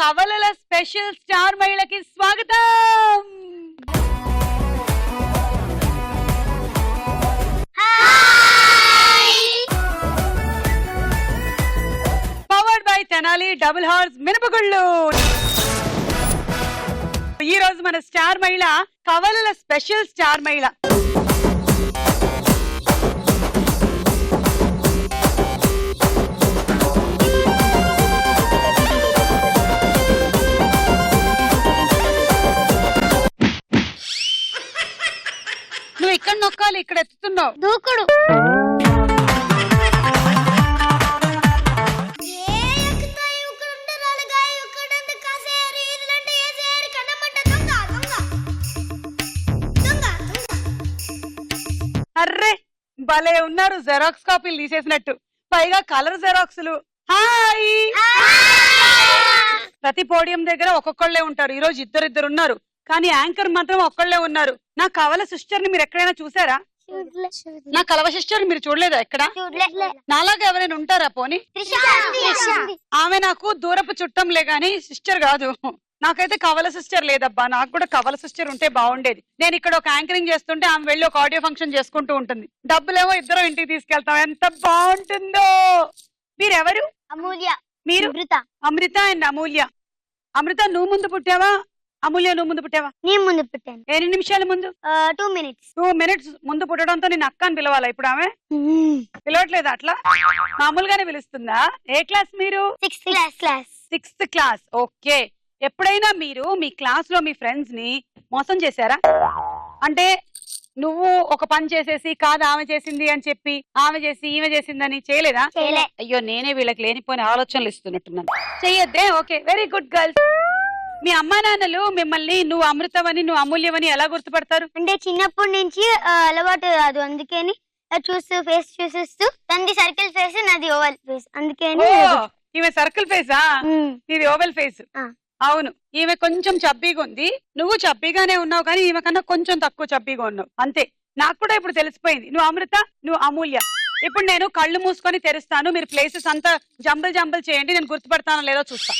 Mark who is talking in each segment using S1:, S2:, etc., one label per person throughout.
S1: కవలల special star మహిళకి స్వాగతం. Powered by Tenali Double horse మినపగుళ్ళు. ఈ రోజు మన స్టార్ మహిళ కవలల స్పెషల్ స్టార్ మహిళ. నువ్వు ఇక్కడ నొక్కాలి, ఇక్కడ ఎత్తుతున్నావు.
S2: దూకుడు
S1: అర్రే భలే ఉన్నారు, జెరాక్స్ కాపీలు తీసేసినట్టు, పైగా కలర్ జెరాక్స్లు. హాయ్. ప్రతి పోడియం దగ్గర ఒక్కొక్కళ్ళే ఉంటారు, ఈ రోజు ఇద్దరు ఉన్నారు, కానీ యాంకర్ మాత్రం ఒక్కళ్ళే ఉన్నారు. నా కవల సిస్టర్ ని మీరు ఎక్కడైనా చూసారా? నా కలవ సిస్టర్ మీరు చూడలేదా ఎక్కడ? నాలాగా ఎవరైనా ఉంటారా? పోనీ ఆమె నాకు దూరపు చుట్టంలే గాని సిస్టర్ కాదు. నాకైతే కవల సిస్టర్ లేదబ్బా, నాకు కూడా కవల సిస్టర్ ఉంటే బాగుండేది. నేను ఇక్కడ ఒక యాంకరింగ్ చేస్తుంటే ఆమె వెళ్ళి ఒక ఆడియో ఫంక్షన్ చేసుకుంటూ ఉంటుంది, డబ్బులేమో ఇద్దరం ఇంటికి తీసుకెళ్తాం. ఎంత బాగుంటుందో. మీరెవరు?
S2: అమూల్య.
S1: మీరు? అమృత అండ్ అమూల్య. అమృత నువ్వు ముందు పుట్టావా? అమూల్య నువ్వు ముందు పుట్టావా?
S2: నేను ముందు పుట్టాను.
S1: ఎన్ని నిమిషాల ముందు?
S2: 2 minutes.
S1: 2 minutes ముందు పుట్టడంతో నేను అక్క అని పిలవాలా ఇప్పుడు? ఆమె పిలవట్లేదు, అట్లా మామూలుగానే పిలుస్తుందా? ఏ క్లాస్ మీరు? 6th class. ఓకే. ఎప్పుడైనా మీరు మీ క్లాస్ లో మీ ఫ్రెండ్స్ ని మోసం చేశారా? అంటే నువ్వు ఒక పని చేసేసి కాదు ఆమె చేసింది అని చెప్పి ఆమె చేసి ఈమె చేసిందని చేయలేదా? అయ్యో, నేనే వీళ్ళకి లేనిపోయిన ఆలోచనలు ఇస్తున్నట్టున్నాను. చెయ్యొద్దే. Okay, very good girls. మీ అమ్మా నాన్నలు మిమ్మల్ని నువ్వు అమృతమని నువ్వు అమూల్యమని ఎలా గుర్తుపడతారు?
S2: అంటే చిన్నప్పటి నుంచి అలవాటు కాదు, అందుకని చూస్తూ ఫేస్ చూసేస్తూ తనది సర్కిల్ ఫేస్, నాది ఓవల్ ఫేస్, అందుకని.
S1: ఈమె సర్కిల్ ఫేసా, ఇది ఓవెల్ ఫేస్. అవును, ఈమె కొంచెం చబ్బీగా ఉంది, నువ్వు చబ్బీగానే ఉన్నావు, కానీ ఈమె కన్నా కొంచెం తక్కువ చబ్బీగా ఉన్నావు, అంతే. నాకు కూడా ఇప్పుడు తెలిసిపోయింది, నువ్వు అమృత నువ్వు అమూల్య. ఇప్పుడు నేను కళ్ళు మూసుకొని తెరుస్తాను, మీరు ప్లేసెస్ అంతా జంబుల్ చేయండి, నేను గుర్తుపడతానో లేదో చూస్తా.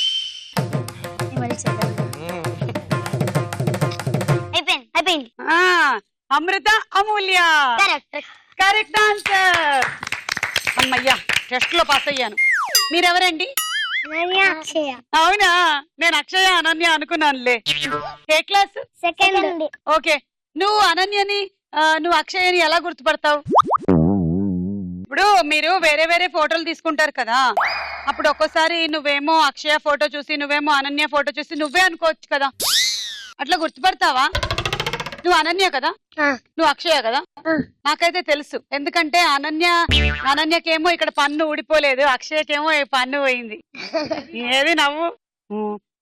S1: అమృత అమూల్య, కరెక్ట్ ఆన్సర్. అమ్మయ్యా, టెస్ట్ లో పాస్ అయ్యాను. మీరెవరండి? అవునా, నేను అక్షయ అనన్య అనుకున్నానులే. ఏ క్లాస్?
S2: సెకండ్.
S1: ఓకే, నువ్వు అనన్యని నువ్వు అక్షయని ఎలా గుర్తుపడతావు? ఇప్పుడు మీరు వేరే వేరే ఫోటోలు తీసుకుంటారు కదా, అప్పుడు ఒక్కోసారి నువ్వేమో అక్షయ ఫోటో చూసి నువ్వేమో అనన్య ఫోటో చూసి నువ్వే అనుకోవచ్చు కదా, అట్లా గుర్తుపడతావా? నువ్వు అనన్య కదా, నువ్వు అక్షయ కదా? నాకైతే తెలుసు, ఎందుకంటే అనన్యకేమో ఇక్కడ పన్ను ఊడిపోలేదు, అక్షయకేమో పన్ను పోయింది. ఏది నవ్వు?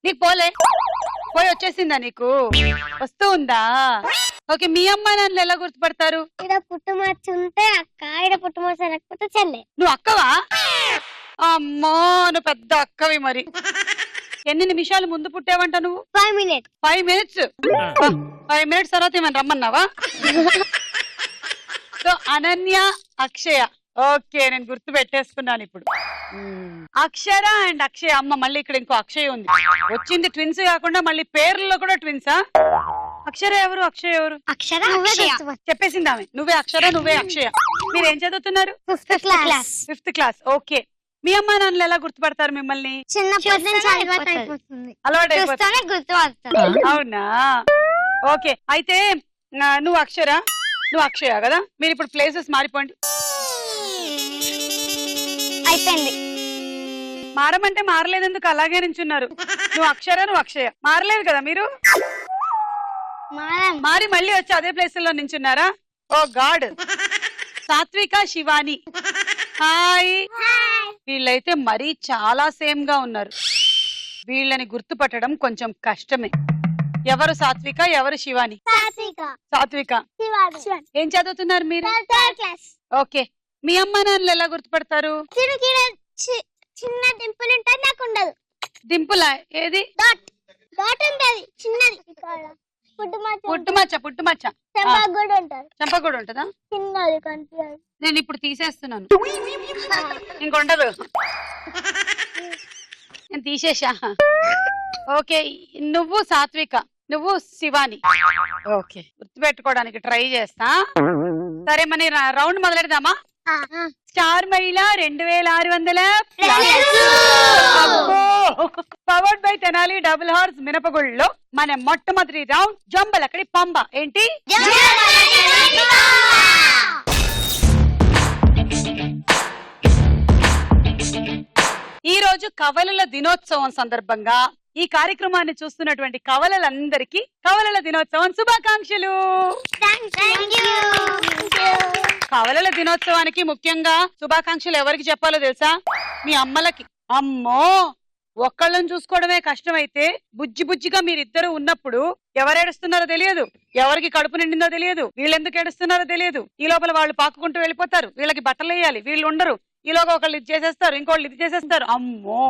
S1: నీకు పోయి వచ్చేసిందా? నీకు వస్తూ ఉందా? ఓకే, మీ అమ్మ నాన్నలు ఎలా గుర్తుపడతారు?
S2: ఇక్కడ పుట్టుమచ్చ ఉంటే అక్క, ఇక్కడ పుట్టుమచ్చ లేకపోతే చెల్లె.
S1: నువ్వు అక్కవా? అమ్మో, నువ్వు పెద్ద అక్కవి. మరి ఎన్ని నిమిషాలు ముందు పుట్టావంట నువ్వు?
S2: 5 minutes.
S1: 5 minutes. 5 minutes తర్వాత ఏమన్నా రమ్మన్నావా? సో అనన్య అక్షయ. ఓకే, నేను గుర్తు పెట్టేసుకున్నాను ఇప్పుడు. అక్షర అండ్ అక్షయ. అమ్మ, మళ్ళీ ఇక్కడ ఇంకో అక్షయ ఉంది, వచ్చింది ట్విన్స్ కాకుండా మళ్ళీ పేర్లలో కూడా ట్విన్సా? అక్షర ఎవరు, అక్షయ ఎవరు?
S2: అక్షర
S1: చెప్పేసింది ఆమె. నువ్వే అక్షర, నువ్వే అక్షయ. మీరేం చదువుతున్నారు? 5th class. ఓకే, మీ అమ్మా నాన్నలు ఎలా గుర్తుపడతారు మిమ్మల్ని?
S2: చిన్నప్పటి నుంచి అలవాటు అయిపోతుంది.
S1: అవునా? ఓకే, అయితే నువ్వు అక్షర, నువ్వు అక్షయ కదా? మీరు ఇప్పుడు ప్లేసెస్ మారిపోండి.
S2: అయిపోయింది.
S1: మారమంటే మారలేదు, ఎందుకు అలాగే నించున్నారు? నువ్వు అక్షర, నువ్వు అక్షయ, మారలేదు కదా మీరు? మారి మళ్ళీ వచ్చి అదే ప్లేస్ లో నించున్నారా? ఓ గాడ్. సాత్విక, శివాని. హాయ్. వీళ్ళైతే మరీ చాలా సేమ్ గా ఉన్నారు, వీళ్ళని గుర్తుపట్టడం కొంచెం కష్టమే. ఎవరు సాత్విక, ఎవరు శివాని? సాత్విక. ఏం చదువుతున్నారు మీరు? ఓకే, మీ అమ్మ నాన్నలు ఎలా గుర్తుపడతారు?
S2: చిన్న డింపుల్ ఉంటుంది, నాకు ఉండదు.
S1: డింపులా? ఏది?
S2: డాట్ ఉంటది చిన్నది.
S1: పుట్టుమచ్చ. చెంప కూడా ఉంటదా? నేను ఇప్పుడు తీసేస్తున్నాను, ఇంకొండదు, నేను తీసేసా. ఓకే, నువ్వు సాత్విక, నువ్వు శివాని. ఓకే, గుర్తుపెట్టుకోవడానికి ట్రై చేస్తా. సరే, మన round మొదలెడదామా? Star Mahila 2600 powered by Tenali Double Horse మినపగుళ్ళలో మన మొట్టమొదటి రౌండ్ జంబలకడి పంబ. ఏంటి? ఈ రోజు కవలల దినోత్సవం సందర్భంగా ఈ కార్యక్రమాన్ని చూస్తున్నటువంటి కవలలందరికీ కవలల దినోత్సవం శుభాకాంక్షలు. కవలల దినోత్సవానికి ముఖ్యంగా శుభాకాంక్షలు ఎవరికి చెప్పాలో తెలుసా? మీ అమ్మలకి. అమ్మో, ఒక్కళ్ళని చూసుకోవడమే కష్టమైతే బుజ్జి బుజ్జిగా మీరిద్దరు ఉన్నప్పుడు ఎవరు ఏడుస్తున్నారో తెలియదు, ఎవరికి కడుపు నిండిందో తెలియదు, వీళ్ళెందుకు ఏడుస్తున్నారో తెలియదు. ఈ లోపల వాళ్ళు పాకుకుంటూ వెళ్ళిపోతారు, వీళ్ళకి బట్టలు వేయాలి, వీళ్ళు ఉండరు, ఈలోగా ఒకళ్ళు ఇది చేసేస్తారు, ఇంకోళ్ళు ఇది చేసేస్తారు. అమ్మో,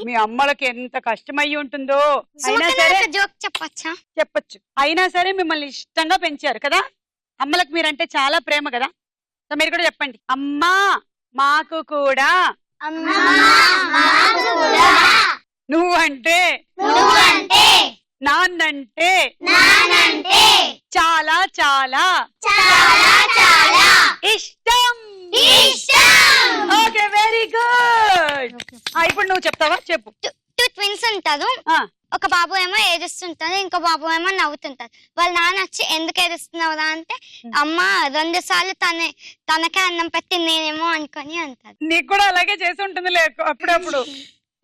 S1: మీ అమ్మలకి ఎంత కష్టమయ్యి ఉంటుందో. అయినా సరే చెప్పొచ్చు, అయినా సరే మిమ్మల్ని ఇష్టంగా పెంచారు కదా. అమ్మలకు మీరంటే చాలా ప్రేమ కదా. సో మీరు కూడా చెప్పండి, అమ్మా మాకు కూడా నువ్వంటే నాన్నంటే చాలా చాలా ఇష్టం. Okay, very good. ఇప్పుడు నువ్వు చెప్తావా? చెప్పు.
S2: టూ ట్విన్స్ ఉంటారు. ఒక బాబు ఏమో ఏడుస్తుంటారు, ఇంకో బాబు ఏమో నవ్వుతుంటారు. వాళ్ళ నాన్న వచ్చి ఎందుకు ఏడుస్తున్నావురా అంటే, అమ్మ 2 సార్లు తనకే అన్నం పెట్టి నేనేమో అనుకొని అంటారు.
S1: నీకు కూడా అలాగే చేసి ఉంటుంది అప్పుడప్పుడు.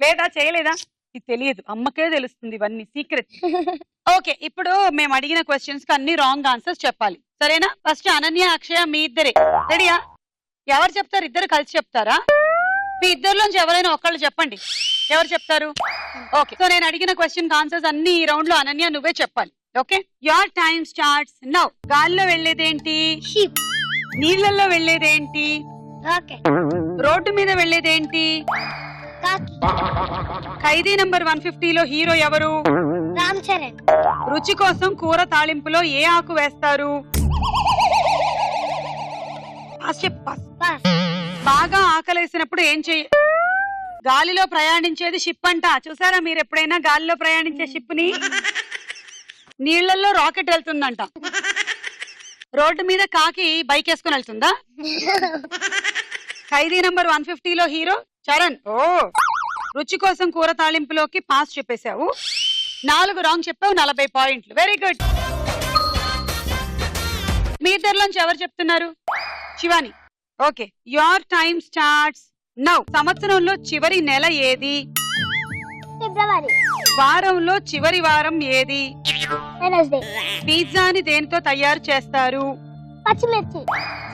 S1: లేదా చేయలేదా? ఇది తెలియదు, అమ్మకే తెలుస్తుంది ఇవన్నీ సీక్రెట్. ఓకే, ఇప్పుడు మేము అడిగిన క్వశ్చన్స్ కి అన్ని రాంగ్ ఆన్సర్స్ చెప్పాలి, సరేనా? ఫస్ట్ అనన్య, అక్షయ మీ ఇద్దరే రెడీయా? ఎవరు చెప్తారు? ఇద్దరు కలిసి చెప్తారా? మీ ఇద్దరులోంచి ఎవరైనా ఒకళ్ళు చెప్పండి. ఎవరు చెప్తారు? ఓకే, సో నేను అడిగిన క్వశ్చన్ ఆన్సర్స్ అన్ని ఈ రౌండ్ లో అనన్య నువ్వే చెప్పాలి. Okay, your time starts now. గాల్లో వెళ్లేదేంటి?
S2: షిప్.
S1: నీళ్లలో వెళ్లేదేంటి? రోడ్డు మీద వెళ్లేదేంటి? ఖైదీ నంబర్ 150లో హీరో ఎవరు?
S2: రామ్ చరణ్.
S1: రుచి కోసం కూర తాళింపులో ఏ ఆకు వేస్తారు? బాగా ఆకలేసినప్పుడు ఏం చెయ్య? గాలిలో ప్రయాణించేది షిప్ అంట. చూసారా మీరు ఎప్పుడైనా గాలిలో ప్రయాణించే షిప్ ని? నీళ్లలో రాకెట్ వెళ్తుందంట. రోడ్డు మీద కాకి బైక్ వేసుకుని వెళ్తుందా? ఖైదీ నంబర్ 150లో హీరో చరణ్. ఓ, రుచి కోసం కూర తాళింపులోకి పాస్ చెప్పేశావు. 4 రాంగ్ చెప్పావు, 40 పాయింట్లు. Very good. మీ ఇద్దరిలోంచి ఎవరు చెప్తున్నారు? Shivani. Okay, your time starts now. సంవత్సరంలో చివరి నెల ఏది?
S2: ఫిబ్రవరి.
S1: వారంలో చివరి వారం ఏది?
S2: వెనస్డే.
S1: పిజ్జాని దేనితో తయారు చేస్తారు?
S2: పచ్చిమిర్చి.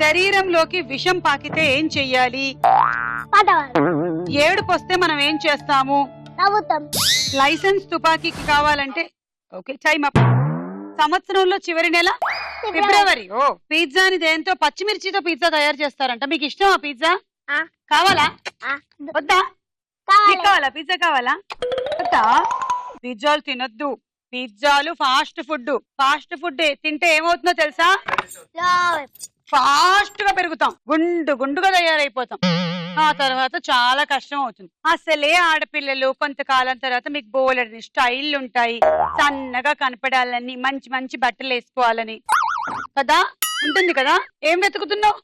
S1: శరీరంలోకి విషం పాకితే ఏం చెయ్యాలి? ఏడుపు వస్తే మనం ఏం చేస్తాము?
S2: నవ్వుతాం.
S1: లైసెన్స్ తుపాకీకి కావాలంటే? Okay, time up. సంవత్సరంలో చివరి నెల ఫిబ్రవరి. ఓ, పిజ్జాని దేంతో? పచ్చిమిర్చితో పిజ్జా తయారు చేస్తారంట. మీకు ఇష్టం ఆ పిజ్జా? కావాలా వద్దా? మీకు కావాలా? పిజ్జా కావాలా వద్దా? పిజ్జాలు తినొద్దు. పిజ్జాలు ఫాస్ట్ ఫుడ్. ఫాస్ట్ ఫుడ్ తింటే ఏమవుతుందో తెలుసా? ఫాస్ట్ గా పెరుగుతాం, గుండు గుండుగా తయారైపోతాం. ఆ తర్వాత చాలా కష్టం అవుతుంది. అసలే ఆడపిల్లలు కొంతకాలం తర్వాత మీకు బోలెడని స్టైల్ ఉంటాయి, సన్నగా కనపడాలని, మంచి మంచి బట్టలు వేసుకోవాలని కదా ఉంటుంది కదా. ఏం వెతుకుతున్నావు?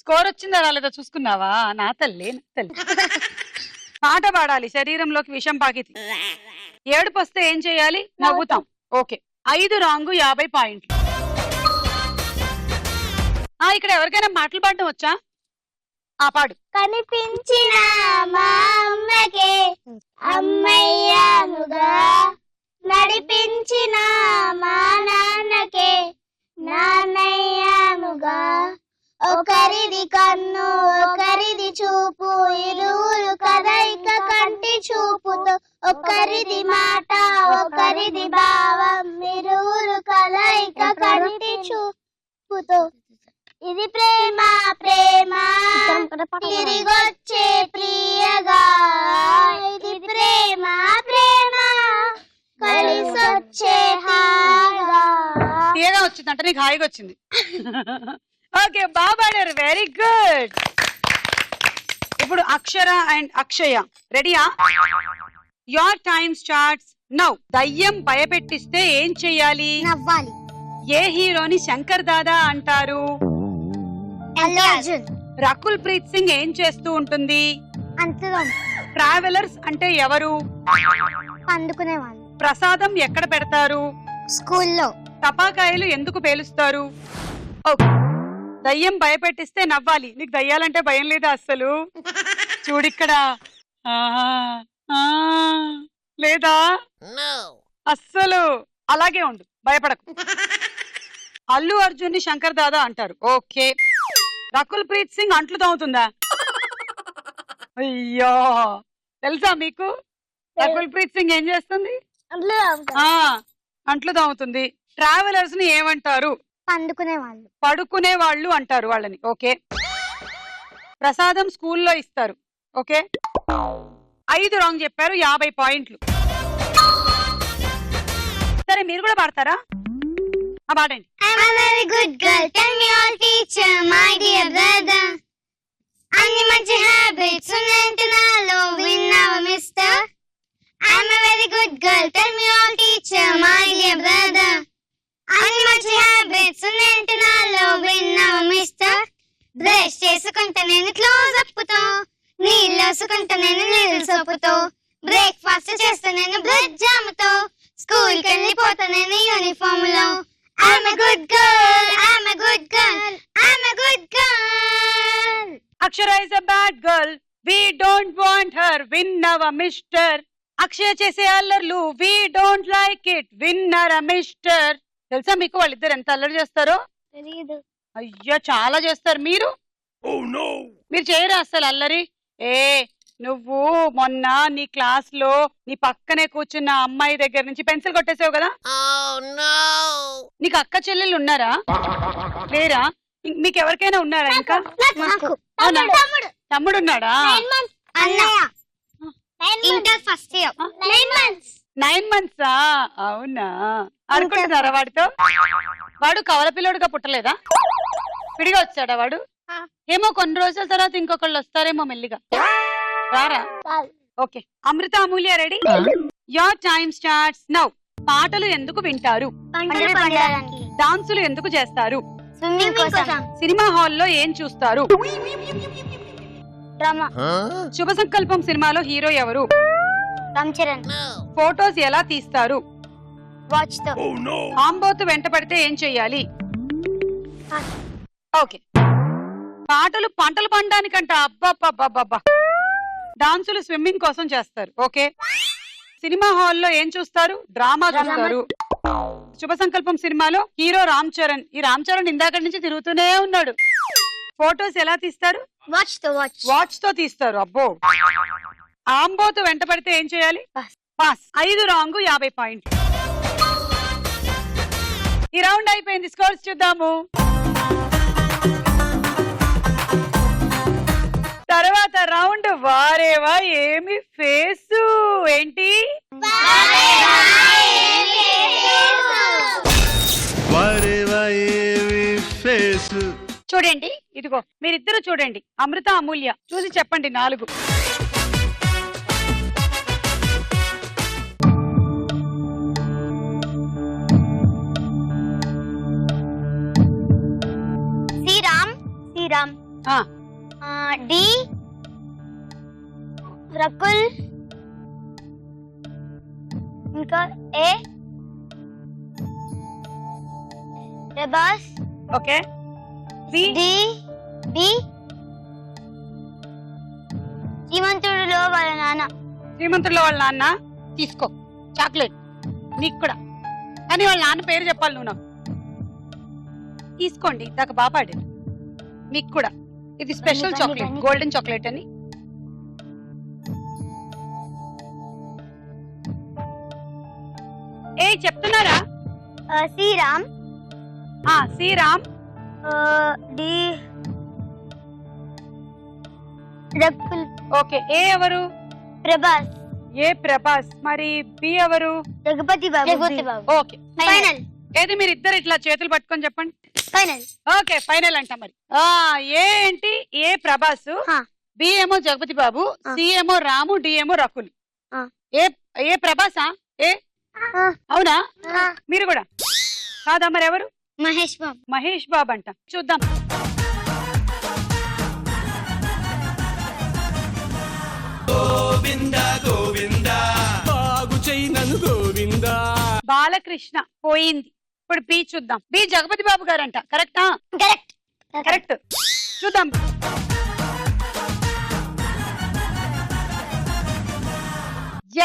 S1: స్కోర్ వచ్చిందా రాలేదా చూసుకున్నావా? నా తల్లి, నా తల్లి. పాట పాడాలి, శరీరంలోకి విషం పాకితే. ఏడుపు వస్తే ఏం చేయాలి? నవ్వుతాం. ఓకే, 5 రాంగు, 50 పాయింట్లు. ఇక్కడ ఎవరికైనా మాటలు పాడడం వచ్చా? పాడు.
S2: కనిపించిన మా అమ్మకే అమ్మయ్యానుగా, నడిపించిన మా నాన్నకే నాన్నయ్యానుగా. ఒకరిది కన్ను ఒకరిది చూపు, ఇరువురు కదయిక కంటి చూపుతో. ఒకరిది మాట ఒకరిది భావం, ఇరువురు కదయిక కంటి చూపుతో. ఇది ప్రేమ ప్రేమ తిరిగొచ్చే ప్రియగా, ఇది ప్రేమ ప్రేమ కలిసొచ్చే హాయిగా.
S1: తీయగా వచ్చిందంటే నీకు హాయిగా వచ్చింది. ఓకే, బాగా పాడారు, వెరీ గుడ్. ఇప్పుడు అక్షర అండ్ అక్షయ రెడీయా? Your time starts now. దయ్యం భయపెట్టిస్తే ఏం చెయ్యాలి?
S2: నవ్వాలి.
S1: ఏ హీరోని శంకర్ దాదా అంటారు?
S2: అల్లు అర్జున్.
S1: రకుల్ ప్రీత్ సింగ్ ఏం చేస్తూ ఉంటుంది?
S2: అంతరం.
S1: ట్రావెలర్స్ అంటే ఎవరు?
S2: పండుకునే వాళ్ళు.
S1: ప్రసాదం ఎక్కడ పెడతారు?
S2: స్కూల్లో.
S1: టపాకాయలు ఎందుకు పేలుస్తారు? ఓకే. దయ్యం భయపెట్టిస్తే నవ్వాలి. నీకు దయ్యాలంటే భయం లేదా అస్సలు? చూడిక్కడ. లేదా? అస్సలు. అలాగే ఉండు, భయపడకు. అల్లు అర్జున్ ని శంకర్ దాదా అంటారు. ఓకే. రకుల్ ప్రీత్ సింగ్ అంట్లు తవ్వుతుందా? అయ్యో, తెలుసా మీకు? రకుల్ ప్రీత్ సింగ్ ఏం చేస్తుంది? అంట్లు తవ్వుతుంది. ట్రావెలర్స్ ని ఏమంటారు?
S2: పండుకునే వాళ్ళు.
S1: పడుకునే వాళ్ళు అంటారు వాళ్ళని. ఓకే. ప్రసాదం స్కూల్లో ఇస్తారు. ఓకే. 5 రాంగ్ చెప్పారు, 50 పాయింట్లు. సరే, మీరు కూడా పాడతారా? పాడండి.
S2: I'm a very good girl, tell me all teacher, my dear brother. అన్ని మంచి హ్యాబిట్స్ ఉన్నాయంటే నాలో విన్నావా mister? I'm a very good girl, tell me all teacher, my dear brother. అన్ని మంచి హ్యాబిట్స్ ఉన్నాయంటే నాలో విన్నావా మిస్టర్? బ్రష్ చేసుకుంటా నేను క్లోజ్ అప్పుతో, నీళ్ళు వేసుకుంటా నేను నీళ్ళు సోపుతో, బ్రేక్ఫాస్ట్ చేస్తా నేను బ్రెడ్ జాముతో, స్కూల్ కి వెళ్ళిపోతా నేను యూనిఫామ్ లో. I'm a good girl, I'm a good girl, I'm a good girl.
S1: Akshara is a bad girl, we don't want her, విన్నవా మిస్టర్? అక్షయ చేసే అల్లర్లు we don't like it, విన్నరా మిస్టర్? తెలుసా మీకు వాళ్ళిద్దరు ఎంత అల్లరి చేస్తారో?
S2: తెలీదు.
S1: అయ్యో, చాలా చేస్తారు. మీరు మీరు చేయరా అసలు అల్లరి? నువ్వు మొన్న నీ క్లాస్ లో నీ పక్కనే కూర్చున్న అమ్మాయి దగ్గర నుంచి పెన్సిల్ కొట్టేసావు కదా? నీకు అక్క చెల్లెళ్ళు ఉన్నారా? లేరా? మీకు ఎవరికైనా ఉన్నారా? ఇంకా అవునా? తమ్ముడు ఉన్నాడా?
S2: First year.
S1: 9 months. అవునా? అనుకుంటున్నారా వాడితో? వాడు కవల పిల్లోడుగా పుట్టలేదా? విడిగా వచ్చాడా వాడు? ఏమో కొన్ని రోజుల తర్వాత ఇంకొకళ్ళు వస్తారేమో మెల్లిగా. రారా? Okay. Amrutha, Amulya ready? Your time starts now. పాటలు ఎందుకు వింటారు? డాన్సులు ఎందుకు చేస్తారు? సినిమా హాల్లో ఏం చూస్తారు? శుభ సంకల్పం సినిమాలో హీరో ఎవరు?
S2: రామ్ చరణ్.
S1: ఫోటోస్ ఎలా తీస్తారు?
S2: వాచ్ తో.
S1: ఆంబోతు వెంట పడితే ఏం చెయ్యాలి? ఓకే. పాటలు పంటలు పండడానికంట. అబ్బా. డాన్సులు స్విమ్మింగ్ కోసం చేస్తారు. ఓకే. సినిమా హాల్లో ఏం చూస్తారు? డ్రామా చూస్తారు. శుభ సంకల్పం సినిమాలో హీరో రామ్ చరణ్. ఈ రామ్ చరణ్ ఇందాక నుంచి తిరుగుతూనే ఉన్నాడు. ఫోటోస్ ఎలా తీస్తారు? వాచ్ తో తీస్తారు. అబ్బో. ఆంబోతు వెంట పడితే ఏం చేయాలి? పాస్. 5 రాంగ్, 50 పాయింట్లు. ఈ రౌండ్ అయిపోయింది. స్కోర్స్ చూద్దాము. తర్వాత రౌండ్ వారేవా ఏమి ఫేసు ఏంటి? చూడండి, ఇదిగో మీరిద్దరు చూడండి. అమృత, అమూల్య చూసి చెప్పండి. 4.
S2: శ్రీరామ్. డి రకుల్. ఇంకా A Prabhas.
S1: Okay. C.
S2: D B శ్రీమంతుడిలో వాళ్ళ నాన్న.
S1: శ్రీమంతుడిలో వాళ్ళ నాన్న. తీసుకో చాక్లెట్ నీకు కూడా. కానీ వాళ్ళ నాన్న పేరు చెప్పాలి నువ్వు నాకు. తీసుకోండి, ఇందాక బాగా పాడారు. మీకు కూడా ఇది స్పెషల్ చాక్లెట్, గోల్డెన్ చాక్లెట్ అని. చెప్తున్నారా?
S2: శ్రీరామ్.
S1: శ్రీరామ్.
S2: డి రకుల్.
S1: ఓకే. ఏ ఎవరు?
S2: ప్రభాస్.
S1: ఏ ప్రభాస్. మరి బి ఎవరు?
S2: జగపతి బాబు.
S1: ఓకే.
S2: ఫైనల్.
S1: ఏది మీరు ఇద్దరు ఇట్లా చేతులు పట్టుకొని చెప్పండి.
S2: ఫైనల్.
S1: ఓకే, ఫైనల్ అంట. మరి ఏ ఏంటి? ఏ ప్రభాస్, బి ఏమో జగపతి బాబు, సి ఏమో రాము, డి ఏమో రకుల్. ఏ ఏ ప్రభాసా? ఏ అవునా? మీరు కూడా కాదా? మరి ఎవరు?
S2: మహేష్ బాబు.
S1: మహేష్ బాబు అంట. చూద్దాం. బాలకృష్ణ పోయింది. ఇప్పుడు బి చూద్దాం. బి జగపతి బాబు గారంట. కరెక్టా?
S2: కరెక్ట్.
S1: కరెక్ట్. చూద్దాం.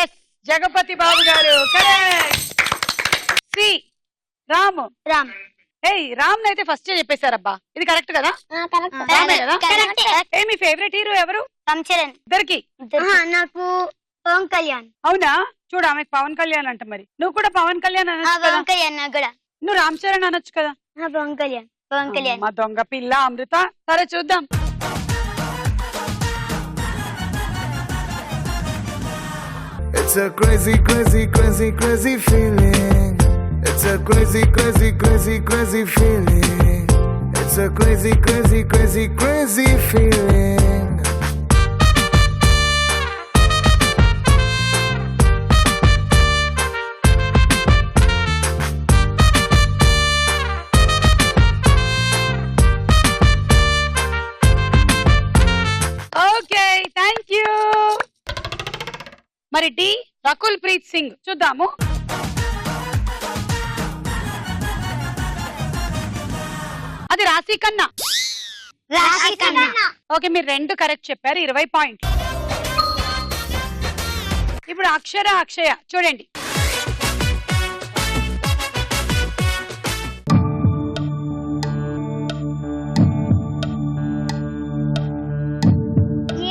S1: ఎస్, జగపతి బాబు గారు కరెక్ట్. సి రాము.
S2: రామ్.
S1: ఏయ్, రామ్ అయితే ఫస్ట్ చెప్పేశారబ్బా. ఇది కరెక్ట్ కదా? రామే కదా? ఏ మీ ఫేవరెట్ హీరో ఎవరు?
S2: రామ్ చరణ్.
S1: ఇద్దరికి
S2: నాకు పవన్ కళ్యాణ్.
S1: అవునా? చూడు, ఆమె పవన్ కళ్యాణ్ అంట. మరి నువ్వు కూడా పవన్ కళ్యాణ్ అనొచ్చు కదా?
S2: పవన్ కళ్యాణ్ నాకు కూడా.
S1: నువ్వు రామ్ చరణ్ అనొచ్చు కదా?
S2: పవన్ కళ్యాణ్. పవన్ కళ్యాణ్.
S1: మా దొంగ పిల్ల అమృత. సరే చూద్దాం.
S3: It's a crazy, crazy, crazy, crazy feeling. It's a crazy, crazy, crazy, crazy feeling. It's a crazy, crazy, crazy, crazy feeling.
S1: Okay, thank you. మరి డి రకుల్ ప్రీత్ సింగ్. చూద్దాము. అది రాశి ఖన్నా.
S2: రాశి ఖన్నా.
S1: ఓకే, మీరు రెండు కరెక్ట్ చెప్పారు. 20 పాయింట్లు. ఇప్పుడు అక్షర అక్షయ చూడండి.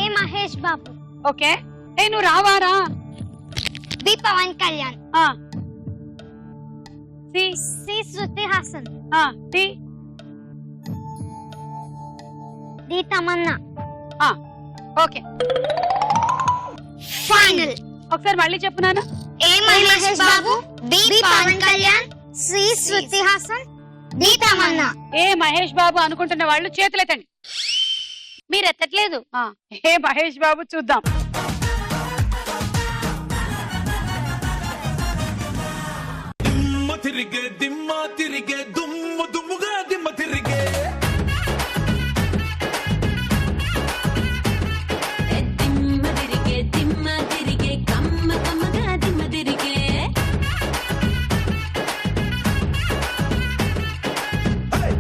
S2: ఏ మహేష్ బాబు.
S1: ఓకే, ఏ నువ్వు రావారా?
S2: బి పవన్ కళ్యాణ్.
S1: ఆ సి
S2: సి శృతి హాసన్.
S1: ఆ డి
S2: డి తమన్నా.
S1: ఆ ఓకే,
S2: ఫైనల్.
S1: ఒకసారి మళ్ళీ చెప్పునానా?
S2: ఏ Mahesh Babu, B Pavan Kalyan, C Shruti Haasan, D Tamannaah.
S1: ఏ మహేష్ బాబు అనుకుంటున్న వాళ్ళు చేతులెత్తండి. మీరు ఎత్తట్లేదు. ఏ మహేష్ బాబు చూద్దాం.
S4: తిరిగే దిమ్మ తిరిగే దుమ్ము దుమ్ముగా దిమ్మ తిరిగే
S5: దిమ్మ తిరిగే కమ్మ కమ్మగా దిమ్మ తిరిగే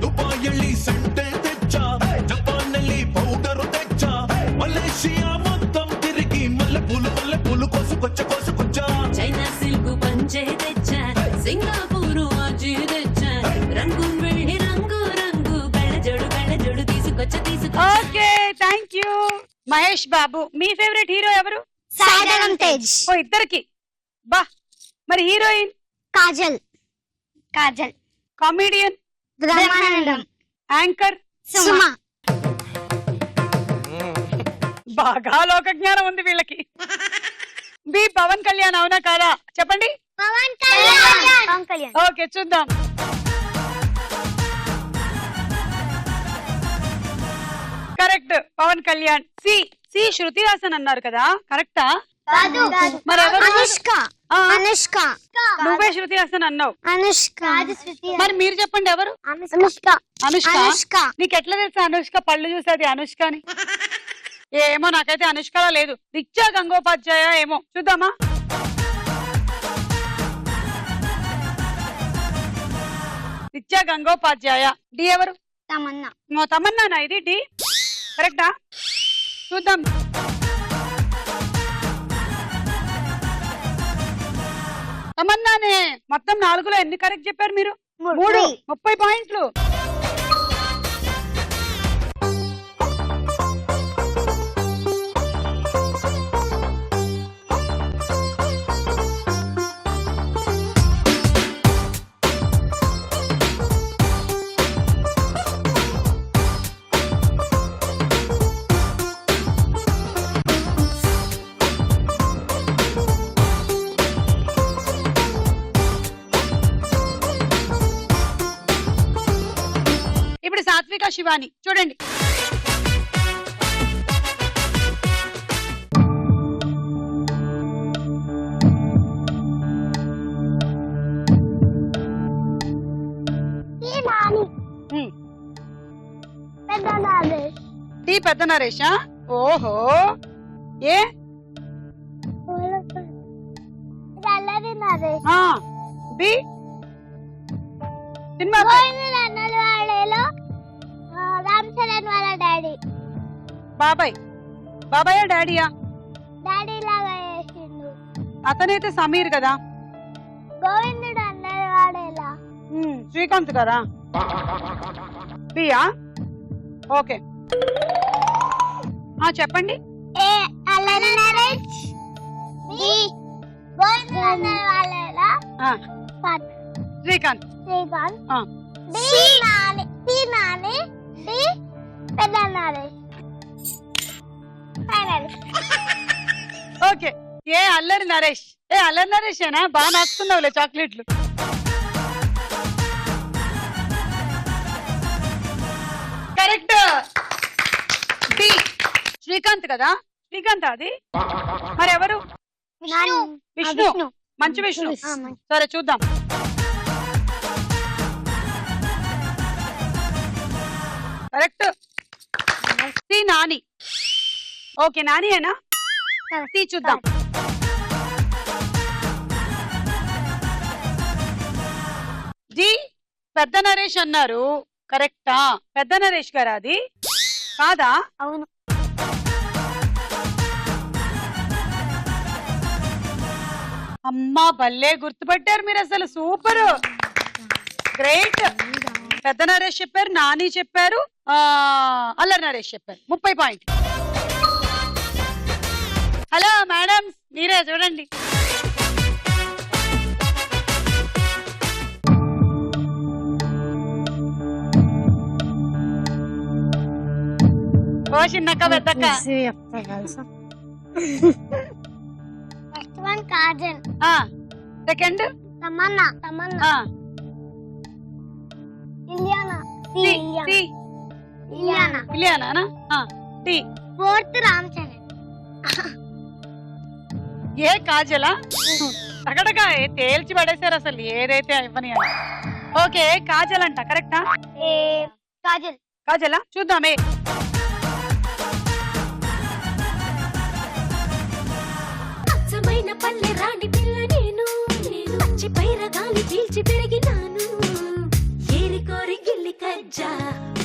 S4: దుబాయ్ సంటే తెచ్చా జపాన్ పౌడర్ తెచ్చా మలేషియా మొత్తం తిరిగి మల్లె పూలు కోసుకొచ్చా
S5: చైనా సిల్క్ పంచే తెచ్చా సింగపూరు ఆజీ తెచ్చా రంగు వెళ్ళి రంగు రంగు కళ్ళజోడు తీసుకొచ్చా
S1: okay, thank you. Mahesh Babu. మీ ఫేవరెట్ హీరో ఎవరు?
S2: సాయిధరం తేజ్.
S1: ఓ, ఇద్దరికి. బా, మరి heroine?
S2: Kajal. Kajal.
S1: Comedian?
S2: Brahmanandam.
S1: Anchor?
S2: Suma.
S1: బాగా లోక జ్ఞానం ఉంది వీళ్ళకి. బి పవన్ కళ్యాణ్. అవునా కాదా? చెప్పండి.
S2: పవన్ కళ్యాణ్. పవన్ కళ్యాణ్.
S1: ఓకే, చూద్దాం. Correct, Pavan Kalyan. C C Shruti Haasan అన్నారు కదా? కరెక్టా? మరి ఎవరు?
S2: అనుష్క.
S1: ఆ,
S2: అనుష్క.
S1: నువ్వే శృతి హాసన్ అన్నావు.
S2: అనుష్క.
S1: మరి మీరు చెప్పండి ఎవరు?
S2: అనుష్క.
S1: అనుష్క.
S2: అనుష్క.
S1: నీకు ఎట్లా తెలుసా అనుష్క పళ్ళు చూసేది అనుష్క అని? ఏమో, నాకైతే అనుష్కలా లేదు. రిచ్చా గంగోపాధ్యాయ ఏమో. చూద్దామా? రిచ్చా గంగోపాధ్యాయ. డి ఎవరు?
S2: తమన్నా.
S1: తమన్నానా? ఇది డి కరెక్టా? చూద్దాం. తమన్నానే. మొత్తం 4లో ఎన్ని కరెక్ట్ చెప్పారు మీరు? 3. 30 పాయింట్లు. ఇప్పుడు సాత్విక శివాని చూడండి. టీ పెద్ద నరేషా? ఓహో, ఏ
S2: అల్లరి నరేష్.
S1: ఆ, బి సినిమా
S2: గోవిందుడు అన్నల వాడేలో రామ్ చరణ్ వాళ్ళ డాడీ.
S1: బాబాయ్. బాబాయా డాడీయా?
S2: డాడీ లాగా చేసిండు.
S1: అతనైతే సమీర్ కదా.
S2: గోవిందుడు అన్నల వాడేలా.
S1: శ్రీకాంత్ కదా. బియా? ఓకే, చెప్పండి.
S2: ఏ అల్లరి నరేష్. బి గోవిందుడు అన్నల వాడేలా.
S1: Srikanth.
S2: Srikanth. D Nani. D Nani. D పెద్ద నరేష్. ఫైనల్.
S1: ఓకే, ఏ అల్లరి నరేష్. ఏ అల్లరి నరేషేనా? బాగా నాకుతున్నావులే చాక్లెట్లు. కరెక్ట్. బి శ్రీకాంత్ కదా. శ్రీకాంత్ అది. మరి ఎవరు? విష్ణు. మంచి విష్ణు. సరే చూద్దాం. కరెక్ట్. సి నాని. ఓకే, నానియేనా? సి చూద్దాం. డి పెద్ద నరేష్ అన్నారు. కరెక్టా? పెద్ద నరేష్ గారా అది? కాదా?
S2: అవును.
S1: అమ్మా భలే గుర్తుపట్టారు మీరు, అసలు సూపర్, గ్రేట్. పెద్ద నరేష్ చెప్పారు, నాని చెప్పారు, అల్లరి నరేష్ చెప్పారు. 30 పాయింట్. హలో మేడం, మీరే చూడండి. ఓ చిన్నక్క పెద్దక్క.
S2: First one Kajal.
S1: Second
S2: Tamannaah. Tamannaah. Ileana. Ileana.
S1: Ileana. టీ.
S2: ఫోర్త్ రామ్ చరణ్.
S1: ఏ కాజలా? తగడగా తేల్చి పడేశారు అసలు, ఏదైతే ఇవ్వని అని. ఓకే, కాజల్ అంట. కరెక్టా?
S2: కాజల్.
S1: కాజలా? చూద్దామే.
S5: అచ్చమైన పల్లె రాణి పిల్ల నేను, పచ్చి పైరగాలి పీల్చి పెరిగినాను, ఏరి కోరి గిల్లి కజ్జా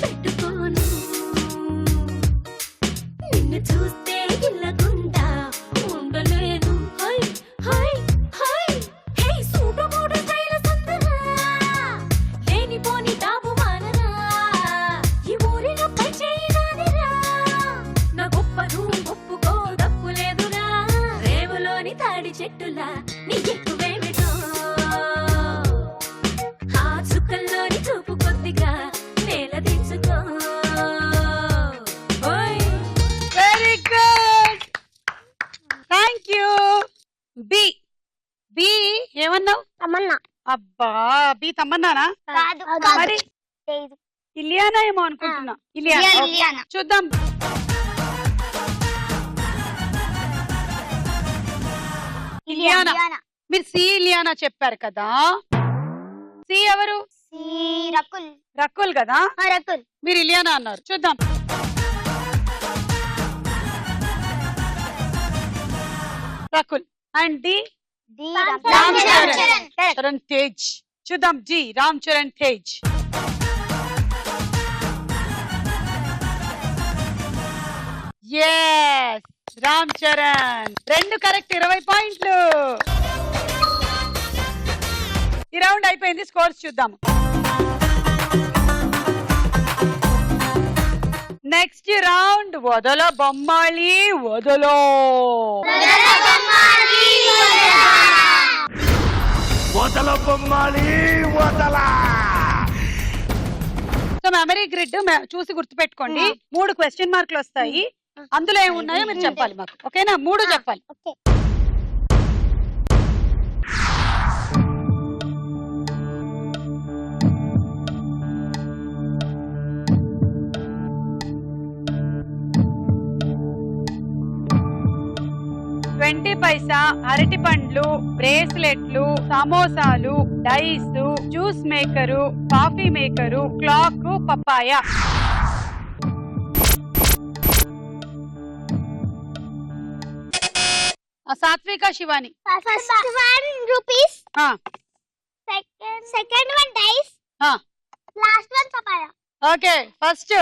S5: పెట్టుకోను, నిన్ను చూస్తే ఇల్లగుండా ఉండలేను. హై హై హై హే సూటు మూడు స్టైల్ సందరా, లేని పోని డాబు మానరా, ఈ ఊరిలో పై చేయి నాదిరా, నా గొప్పను ఒప్పుకో తప్పు లేదురా, రేవులోని తాడి చెట్టులా నీ ఎక్కువేమిటో, ఆ చుక్కల్లోని చూపు కొద్దిగా నేల దించుకో.
S1: Very good, thank you. B. B ఏమన్నావు?
S2: తమన్నా.
S1: అబ్బా, బి తమ్మన్నానా?
S2: కాదు.
S1: మరి ఇలియానా ఏమో అనుకుంటున్నా. ఇలియానా.
S2: ఇలియానా.
S1: చూద్దాం. ఇలియానా. మీరు సి ఇలియానా చెప్పారు కదా. సి ఎవరు?
S2: రకుల్.
S1: రకుల్ కదా.
S2: రకుల్.
S1: మీరు ఇలియానా అన్నారు. చూద్దాం. రకుల్. And D Ram Charan. చరణ్ తేజ్. చూద్దాం. G Ram Charan Tej. yes Ram Charan. 2 correct, 20 పాయింట్లు. ఈ రౌండ్ అయిపోయింది. స్కోర్స్ చూద్దాం. నెక్స్ట్ రౌండ్ వదల బొమ్మాళి వదలో.
S4: వదల బొమ్మాలి వదల.
S1: సో మెమరీ గ్రిడ్ చూసి గుర్తుపెట్టుకోండి. 3 క్వశ్చన్ మార్కులు వస్తాయి. అందులో ఏమున్నాయో మీరు చెప్పాలి మాకు. ఓకేనా? 3 చెప్పాలి. ట్వంటీ పైసా, అరటి పండ్లు, బ్రేస్లెట్లు, సమోసాలు, dice, juice maker, coffee maker, clock, papaya. Satvika Shivani.
S2: First 1 rupees,
S1: ఆ,
S2: సెకండ్ 1 డైస్,
S1: ఆ.
S2: Last 1 papaya.
S1: ఓకే, ఫస్ట్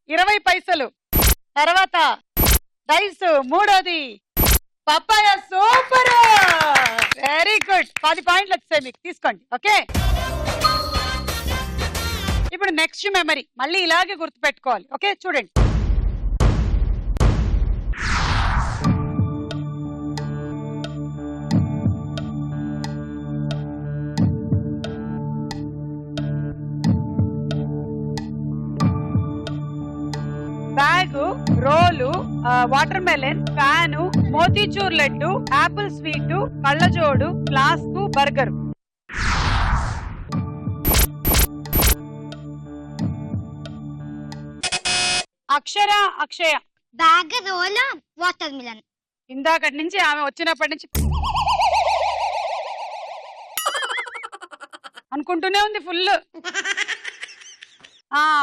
S1: 20 పైసలు, తర్వాత డైస్, మూడోది పప్పాయ. Super, very good. 10 పాయింట్లు వచ్చాయి మీకు, తీసుకోండి. ఓకే, ఇప్పుడు నెక్స్ట్ మెమరీ మళ్ళీ ఇలాగే గుర్తుపెట్టుకోవాలి. ఓకే, చూడండి. Bag, roll, watermelon, fan, motichoor laddu, apple sweet, కళ్ళజోడు, flask, burger. Akshara, Akshaya.
S2: Bag, roll, watermelon.
S1: ఇందాకటి నుంచి ఆమె వచ్చినప్పటి నుంచి అనుకుంటూనే ఉంది full.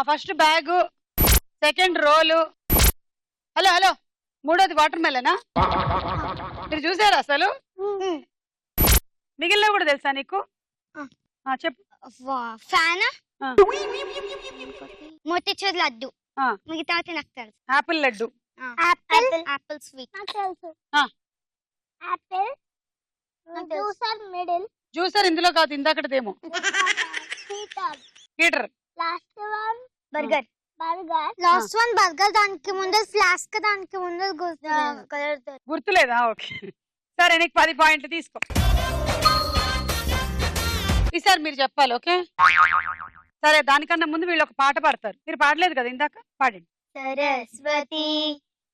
S1: First bag, second roll, hello hello, మూడోది వాటర్ మెలనా? మీరు చూసారా అసలు? మిగిలిన కూడా తెలుసా నీకు? చెప్పు.
S2: ఫ్యాన్, మోతీచూర్ లడ్డు, మిగతా నాకు తెలుసు.
S1: ఆపిల్ లడ్డు,
S2: ఆపిల్ స్వీట్ నాకు తెలుసు. Apple juicer middle.
S1: జ్యూసర్ ఇందులో కాదు, ఇందాకటిదేమో. Heater.
S2: Last 1 burger. Last 1 burger. దానికి ముందు ఫ్లాస్క్, దానికి ముందు
S1: గుర్తులేదా? ఓకే, సరే, నీకు 10 పాయింట్లు తీసుకో. ఈసారి మీరు చెప్పాలి. ఓకే, సరే. దానికన్నా ముందు వీళ్ళు ఒక పాట పాడతారు. మీరు పాడలేదు కదా ఇందాక, పాడండి.
S2: సరస్వతి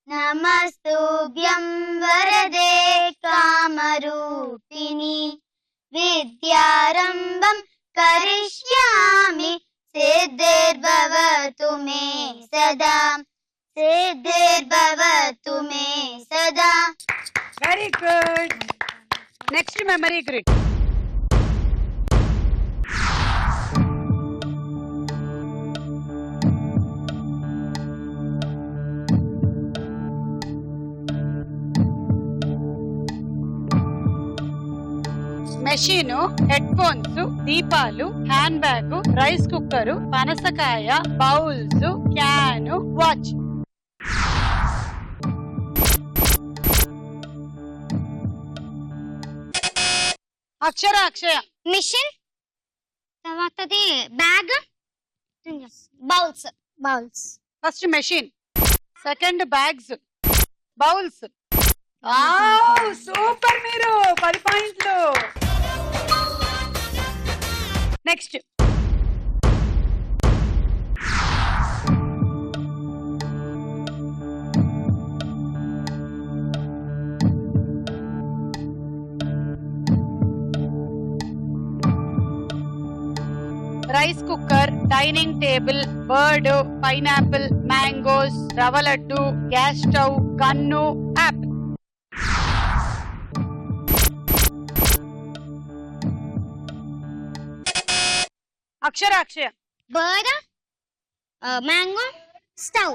S2: నమస్తుభ్యం వరదే కామరూపిణి విద్యారంభం కరిష్యామి సిద్ధిర్భవతు మే సదా, సిద్ధిర్భవతు మే సదా.
S1: Very good. Next memory grid. Machine, headphones, దీపాలు, హ్యాండ్ బ్యాగ్, రైస్ కుక్కర్, పనసకాయ, bowls, can, watch. Akshara, Akshaya.
S2: Machine, తర్వాతది bag, bowls.
S1: First machine, second bags, bowls. Super, మీరు 10 పాయింట్లు. Next rice cooker, dining table, bird, pineapple, mangoes, rava laddu, gas stove, gun, apple. Akshara, Akshaya.
S2: Bird, mango, stove.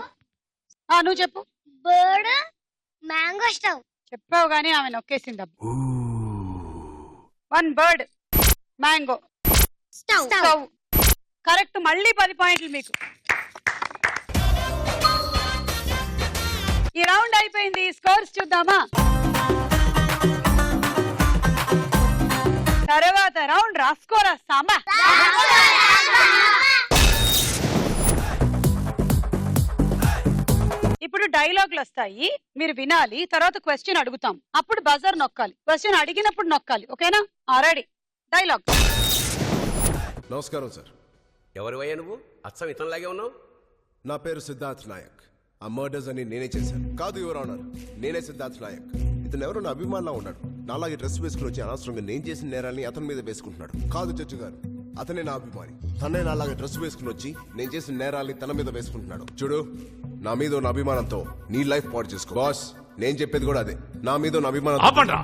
S1: నువ్వు చెప్పు.
S2: Bird, mango, stove.
S1: చెప్పావు గానీ ఆమె నొక్కేసింది. 1 బర్డ్, మ్యాంగో, స్టవ్. కరెక్ట్. మళ్ళీ 10 పాయింట్లు మీకు. ఈ రౌండ్ అయిపోయింది. స్కోర్స్ చూద్దామా? తర్వాత రౌండ్ రాసుకోరా సాంబా. ఇప్పుడు డైలాగులు వస్తాయి, మీరు వినాలి. తర్వాత క్వశ్చన్ అడుగుతాం, అప్పుడు బజర్ నొక్కాలి. క్వశ్చన్ అడిగినప్పుడు నొక్కాలి. ఓకేనా? రెడీ. డైలాగ్.
S6: నమస్కారం సార్.
S7: ఎవరివయ్యా నువ్వు? అచ్చం ఇతనిలాగే ఉన్నావు.
S6: నా పేరు సిద్ధార్థ్ నాయక్. ఆ మర్డర్స్ అని నేనే చేశాను. కాదు యువర్ ఆనర్, నేనే సిద్ధార్థ్ నాయక్. ఇతను ఎవరో నా అభిమానంలో ఉన్నాడు. నాలాగే డ్రెస్ వేసుకుని వచ్చి అనవసరంగా నేను చేసిన నేరాన్ని అతని మీద వేసుకుంటున్నాడు. కాదు జడ్జి గారు, అతనే నా అభిమాని. తనే నాలాగే డ్రెస్ వేసుకుని వచ్చి నేను చేసిన నేరాల్ని తన మీద వేసుకుంటున్నాడు. చూడు, నా మీద ఉన్న అభిమానంతో నీ లైఫ్ పాడు చేసుకో. బాస్, నేను చెప్పేది కూడా అదే. నా మీద ఉన్న అభిమానం.
S4: ఆపండ్రా!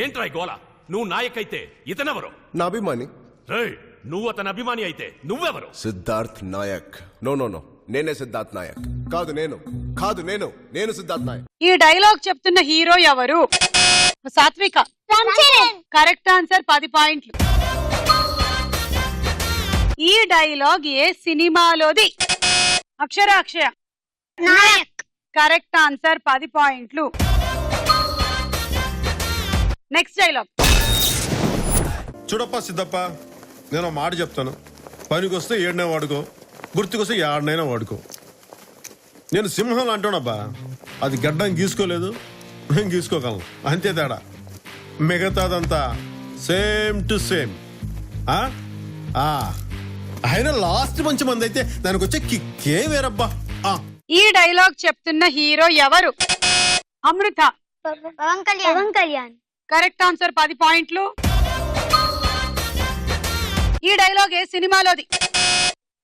S4: ఏంట్రా గోల? నువ్వు నాయక్ అయితే ఇతనెవరు?
S6: నా అభిమాని.
S4: రేయ్, నువ్వు అతని అభిమాని అయితే నువ్వెవరు?
S6: Siddharth Nayak. No no no, నేనే సిద్ధార్థ్ నాయక్. నేను సిద్ధార్థ్ నాయక్.
S1: ఈ డైలాగ్ చెప్తున్న హీరో ఎవరు? సాత్విక. కరెక్ట్ ఆన్సర్, 10 పాయింట్లు. ఈ డైలాగ్ ఏ సినిమాలోది? అక్షయ.
S2: నాయక్.
S1: కరెక్ట్ ఆన్సర్, 10 పాయింట్లు. Next dialogue.
S8: చూడప్ప సిద్ధప్ప, నేను మాట చెప్తాను. పనికొస్తే ఏడనే వాడుకో, గుర్తుకొస్తే ఏడనైనా వాడుకో. నేను సింహం అంటానబ్బా, అది గడ్డం గీసుకోలేదు, నేను గీసుకోగలను, అంతే తేడా. మిగతాదంతా సేమ్ టు సేమ్. అయినా లాస్ట్ మంచి మంది అయితే దానికి వచ్చే కిక్కే వేరబ్బా.
S1: ఈ డైలాగ్ చెప్తున్న హీరో ఎవరు? అమృత.
S2: పవన్ కళ్యాణ్.
S1: కరెక్ట్ ఆన్సర్, 10 పాయింట్లు. ఈ డైలాగ్ ఏ సినిమాలోది?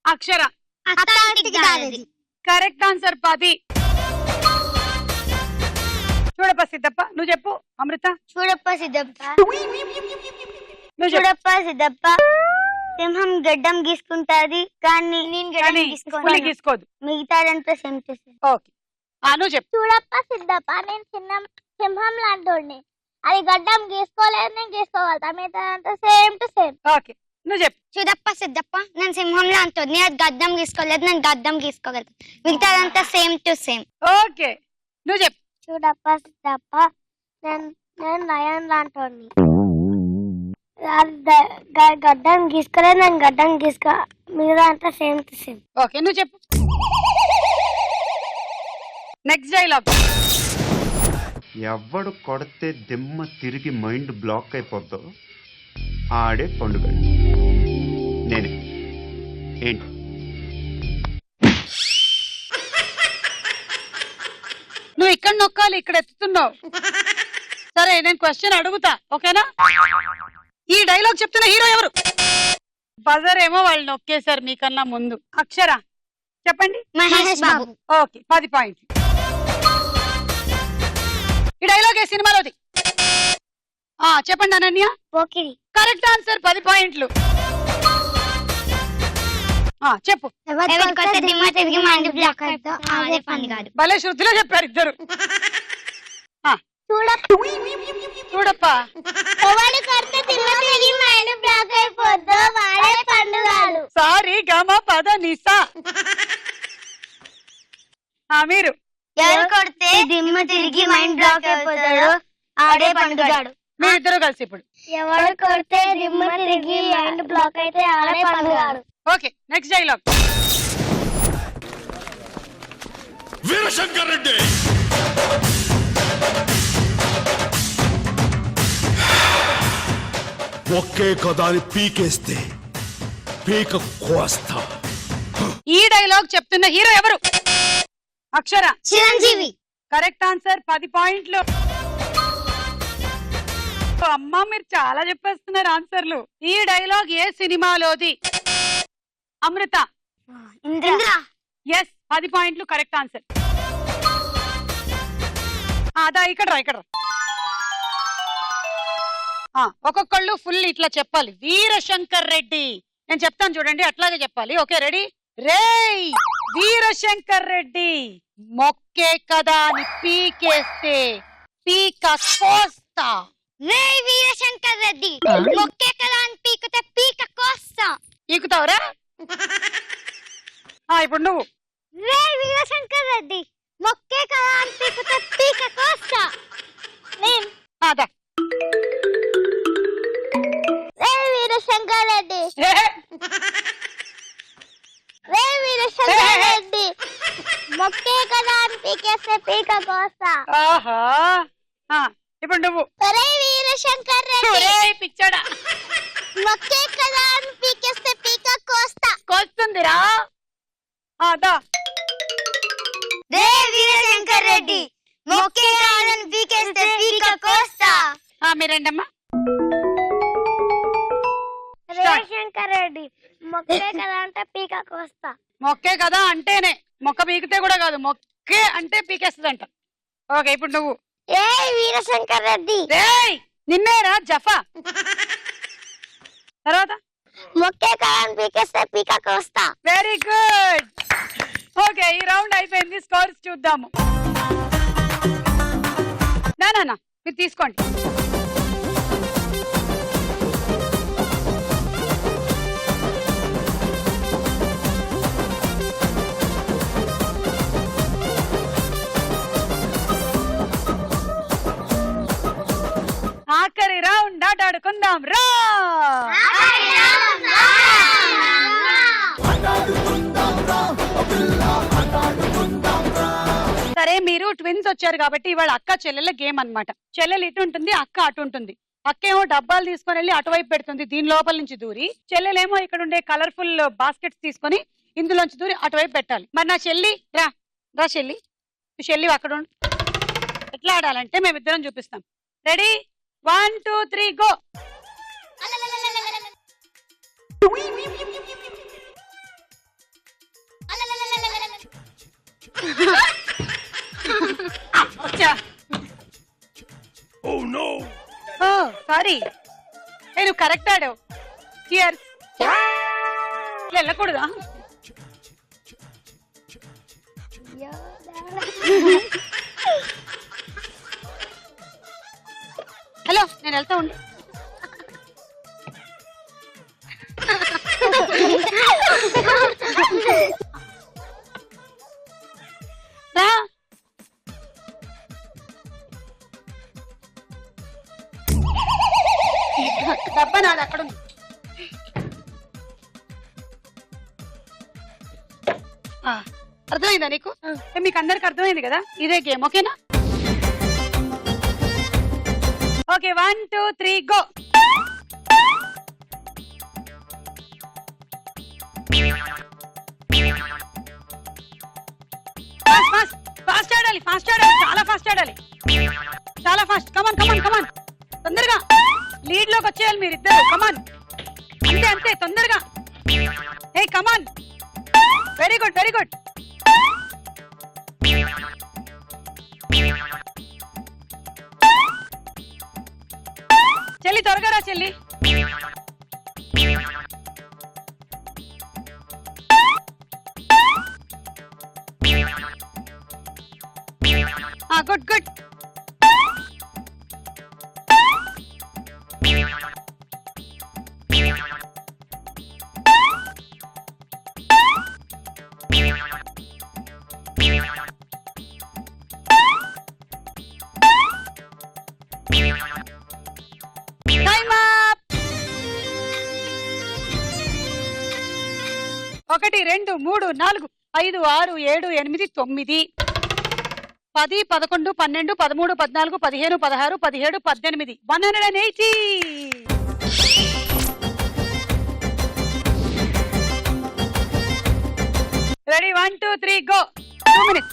S1: అక్షర. Correct answer, 10. చూడప్ప సిద్ధప్ప, నువ్వు చెప్పు. అమృత.
S2: చూడప్ప సిద్ధప్ప, సింహం గడ్డం గీసుకుంటాది కానీ నేను గడ్డం
S1: గీసుకోదు.
S2: మిగతాదంతా సేమ్ టు సేమ్.
S1: ఓకే, నువ్వు చెప్పు.
S2: చూడప్ప సిద్ధప్ప, నేను సింహం లాంటి అది గడ్డం గీసుకోలేదు, నేను గీసుకోగలుగుతా, మిగతాదంతా సేమ్ టు సేమ్.
S1: ఓకే, నువ్వు చెప్పు.
S2: చూడప్ప సిద్ధప్ప, నేను సింహం లాంటి అది గడ్డం గీసుకోలేదు, నేను గడ్డం గీసుకోగలుగుతా, మిగతాదంతా సేమ్ టు సేమ్.
S1: ఓకే, నువ్వు చెప్పు.
S2: చూడప్ప సిద్ధప్ప, నేను నయన్ లాంటి గడ్డం గీసుకోలేదు, నేను గడ్డం గీసుకో, మిగతా అంతా సేమ్ టు సేమ్.
S1: ఓకే, నువ్వు చెప్పు. Next dialogue.
S9: ఎవడు కొడితే దిమ్మ తిరిగి మైండ్ బ్లాక్ అయిపోద్దో ఆడే పండుగ నేనే. ఏంటి?
S1: నువ్వు ఇక్కడ నొక్కాలి, ఇక్కడ ఎత్తుతున్నావు. సరే, నేను క్వశ్చన్ అడుగుతా, ఓకేనా? ఈ డైలాగ్ చెప్తున్న హీరో ఎవరు? బజర్ ఏమో వాళ్ళు నొక్కేశారు మీకన్నా ముందు. అక్షర, చెప్పండి.
S2: మహేష్ బాబు.
S1: ఓకే, 10 పాయింట్లు. ఈ డైలాగ్ ఏ సినిమాలోది? చెప్పండి అనన్య.
S2: పోకిరి.
S1: కరెక్ట్ ఆన్సర్, 10 పాయింట్లు. చెప్పు. భలే శృతిలో చెప్పారు ఇద్దరు. చూడప్ప. సారీ గమ పద నిసా. మీరు
S2: ఎవరు కొడితే దిమ్మ తిరిగి మైండ్ బ్లాక్ అయిపోతాడు ఆడే పండుగాడు.
S1: మీరిద్దరు కలిసి ఇప్పుడు.
S2: ఎవరు కొడితే దిమ్మ తిరిగి మైండ్ బ్లాక్ అయితే ఆడే Pandugadu.
S1: Okay, next dialogue.
S8: Veerashankar Reddy.
S4: ఒకే కదా అని పీకేస్తే పీక కోస్తా.
S1: ఈ డైలాగ్ చెప్తున్న హీరో ఎవరు? అక్షర.
S2: చిరంజీవి.
S1: కరెక్ట్ ఆన్సర్, 10 పాయింట్లు. అమ్మా, మీరు చాలా చెప్పేస్తున్నారు ఆన్సర్లు. ఈ డైలాగ్ ఏ సినిమాలోది? అమృత.
S2: ఇంద్ర.
S1: ఎస్, 10 పాయింట్లు. Correct answer. అదా ఇక్కడ రా. ఒక్కొక్కళ్ళు ఫుల్ ఇట్లా చెప్పాలి. వీరశంకర్ రెడ్డి. నేను చెప్తాను చూడండి, అట్లాగే చెప్పాలి. Okay, ready? రేయ్ వీరశంకర్ రెడ్డి, మొక్కే కదా అని పీకేస్తే పీక కోస్తా.
S2: రేయ్ వీరశంకర్ రెడ్డి, మొక్కే కదా అని పీకితే పీక కోస్తా.
S1: పీకుతావురా? ఇప్పుడు నువ్వు.
S2: రేయ్ వీరశంకర్ రెడ్డి, మొక్కే కదా అని పీకితే పీక కోస్తా. నేను.
S1: అదా.
S2: రేయ్ వీరశంకర్ రెడ్డి, రేయ్ వీరశంకర్ రెడ్డి, మొక్కే కదా అని పీకేస్తే పీక కోస్తా.
S1: ఆహా, ఇప్పుడు నువ్వు.
S2: రేయ్ వీరశంకర్ రెడ్డి,
S1: పిచ్చడా,
S2: మొక్కే కదా అని పీకేస్తే పీక కోస్తా.
S1: కోస్తుందిరా. అదా.
S2: రేయ్ వీరశంకర్ రెడ్డి, మొక్కే కదా అని పీకేస్తే పీక కోస్తా.
S1: మీరేంటమ్మా?
S2: వీరశంకర్ రెడ్డి, మొక్కే కదా అంటే పీక కోస్తా.
S1: మొక్కే కదా అంటేనే, మొక్క పీకితే కూడా కాదు, మొక్కే అంటే పీకేస్తుందంట. ఓకే, ఇప్పుడు నువ్వు.
S2: రేయ్ వీరశంకర్ రెడ్డి,
S1: రేయ్ నిన్నేరా జఫా. తర్వాత
S2: మొక్కే కదా అని పీకేస్తే పీక కోస్తా.
S1: Very good. ఓకే, ఈ రౌండ్ అయిపోయింది. స్కోర్స్ చూద్దాము. నా మీరు తీసుకోండి. ఆఖరి రౌండ్ ఆటాడుకుందాం రా. సరే, మీరు ట్విన్స్ వచ్చారు కాబట్టి ఇవాళ అక్క చెల్లెల గేమ్ అన్నమాట. చెల్లెలు ఇటు ఉంటుంది, అక్క అటు ఉంటుంది. అక్క ఏమో డబ్బాలు తీసుకొని వెళ్ళి అటువైపు పెడుతుంది, దీని లోపల నుంచి దూరి. చెల్లెలేమో ఇక్కడ ఉండే కలర్ఫుల్ బాస్కెట్స్ తీసుకొని ఇందులోంచి దూరి అటువైపు పెట్టాలి. మరి నా చెల్లి రా రా చెల్లి, చెల్లి అక్కడ ఉండు. ఎట్లా ఆడాలంటే మేమిద్దరం చూపిస్తాం. Ready, 1 2 3 go. సారీ, నువ్వు కరెక్ట్ ఆడావు. చియర్స్. వెళ్ళకూడదా? హలో, నేను వెళ్తా ఉండు. రా. డబ్బా నాది అక్కడ ఉంది. అర్థమైందా నీకు? మీకు అందరికి అర్థమైంది కదా? ఇదే గేమ్, ఓకేనా? Okay, 1 2 3 go. ఫాస్ట్ ఆడాలి, ఫాస్ట్ ఆడాలి, చాలా ఫాస్ట్ ఆడాలి, చాలా ఫాస్ట్. కమాన్ కమాన్ కమాన్, తొందరగా లీడ్ లోకి వచ్చేయాలి మీరిద్దరు. కమాన్, అంతే అంతే, తొందరగా. హే కమాన్, వెరీ గుడ్ వెరీ గుడ్. చెల్లి త్వరగా రా చెల్లి. Good good. Time up. 1 2 3 4 5 6 7 8 9 10 11 12 13 14 15 16 17 18 180. Ready, 1 2 3 go. 2 minutes.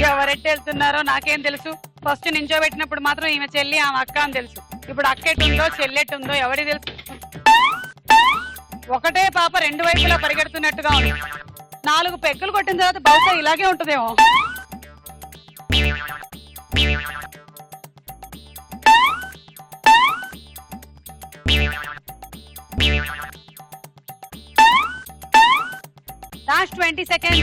S1: ఎవరెట్టి వెళ్తున్నారో నాకేం తెలుసు. ఫస్ట్ నించోబెట్టినప్పుడు మాత్రం ఈమె చెల్లి ఆమె అక్క అని తెలుసు. ఇప్పుడు అక్కెట్టుందో చెల్లెట్టుందో ఎవరి తెలుసు. ఒకటే పాప రెండు వైపులా పరిగెడుతున్నట్టుగా ఉంది. 4 పెగ్గులు కొట్టిన తర్వాత బహుశా ఇలాగే ఉంటుందేమో. Last 20 seconds.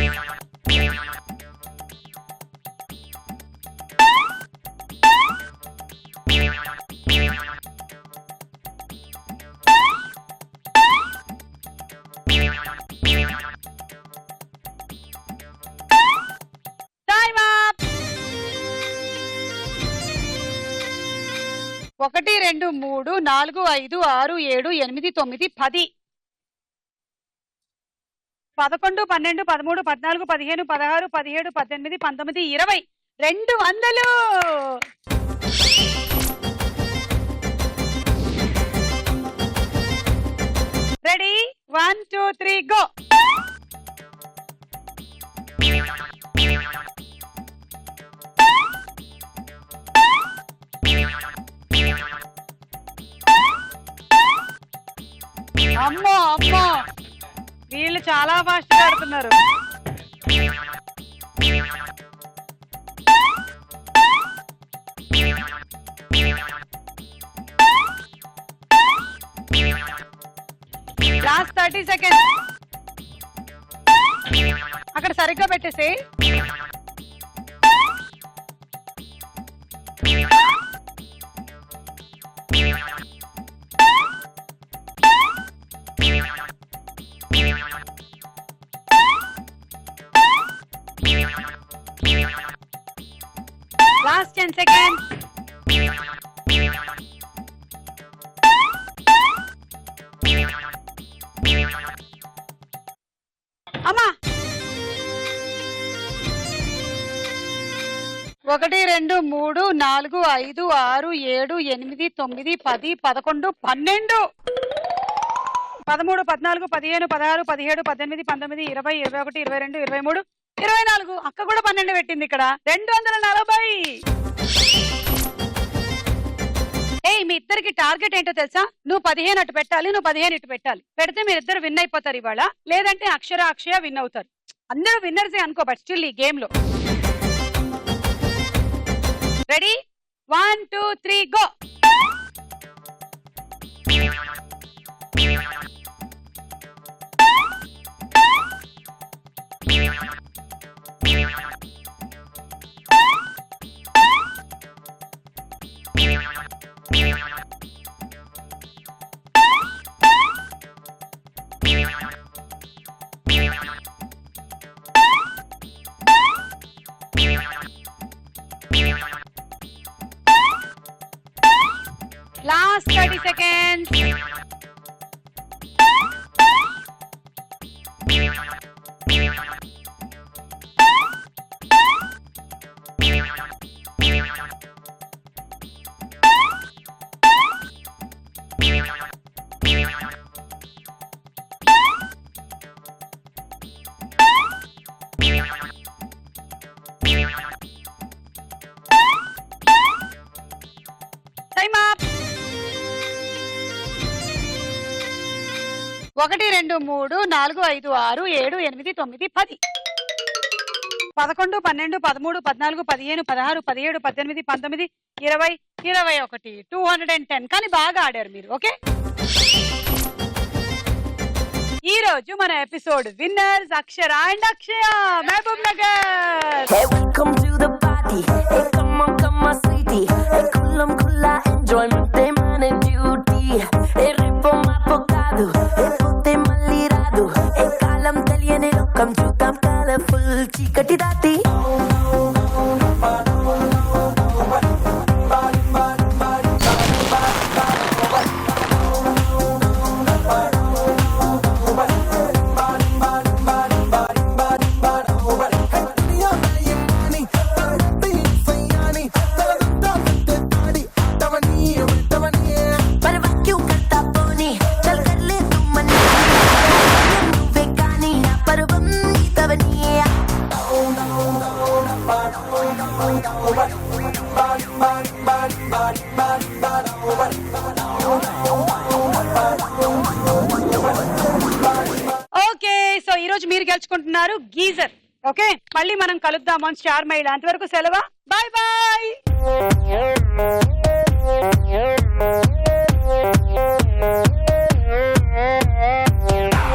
S1: Time up. 1 2 3 4 5 6 7 8 9 10 11 12 13 14 15 16 17 18 19 20 200. Ready, 1 2 3 go. అమ్మో అమ్మో, వీళ్ళు చాలా ఫాస్ట్ గా ఆడుతున్నారు. Last 30 seconds. అక్కడ సరిగ్గా పెట్టేసి. Last 10 seconds. అమ్మా 1 2 3 4 5 6 7 8 9 10 11 12 13 14 15 16 17 18 19 20 21 22 23 24. అక్క కూడా 12 పెట్టింది ఇక్కడ. 240. ఏయ్, మీ ఇద్దరికి టార్గెట్ ఏంటో తెలుసా? నువ్వు 15 అటు పెట్టాలి, నువ్వు 15 ఇటు పెట్టాలి. పెడితే మీరిద్దరు విన్ అయిపోతారు ఇవాళ. లేదంటే అక్షయ విన్ అవుతారు. అందరూ విన్నర్సే అనుకో, బట్ స్టిల్ ఈ గేమ్ లో. Ready? 1 2 3 go. Last 30 seconds. Time up. 1 2 3 4 5 6 7 8 9 10 11 12 13 14 15 16 17 18 19 20 21 210. కానీ బాగా ఆడారు మీరు. ఓకే, ఈ రోజు మన episode winners Akshara and Akshaya, Mahabubnagar.
S10: Hey, welcome to the party. Hey, come on, sweetie. Hey, kulla enjoyment, hey, man and duty. Hey, ripo mapokadu. Hey, pote malliradu. Hey, kalam teliyane lokam chudam colorful chikati dati.
S1: Okay, so ఈ రోజు మీరు గెలుచుకుంటున్నారు geyser. Okay, మళ్ళీ మనం కలుద్దాం star mile. అంతవరకు సెలవా, bye bye.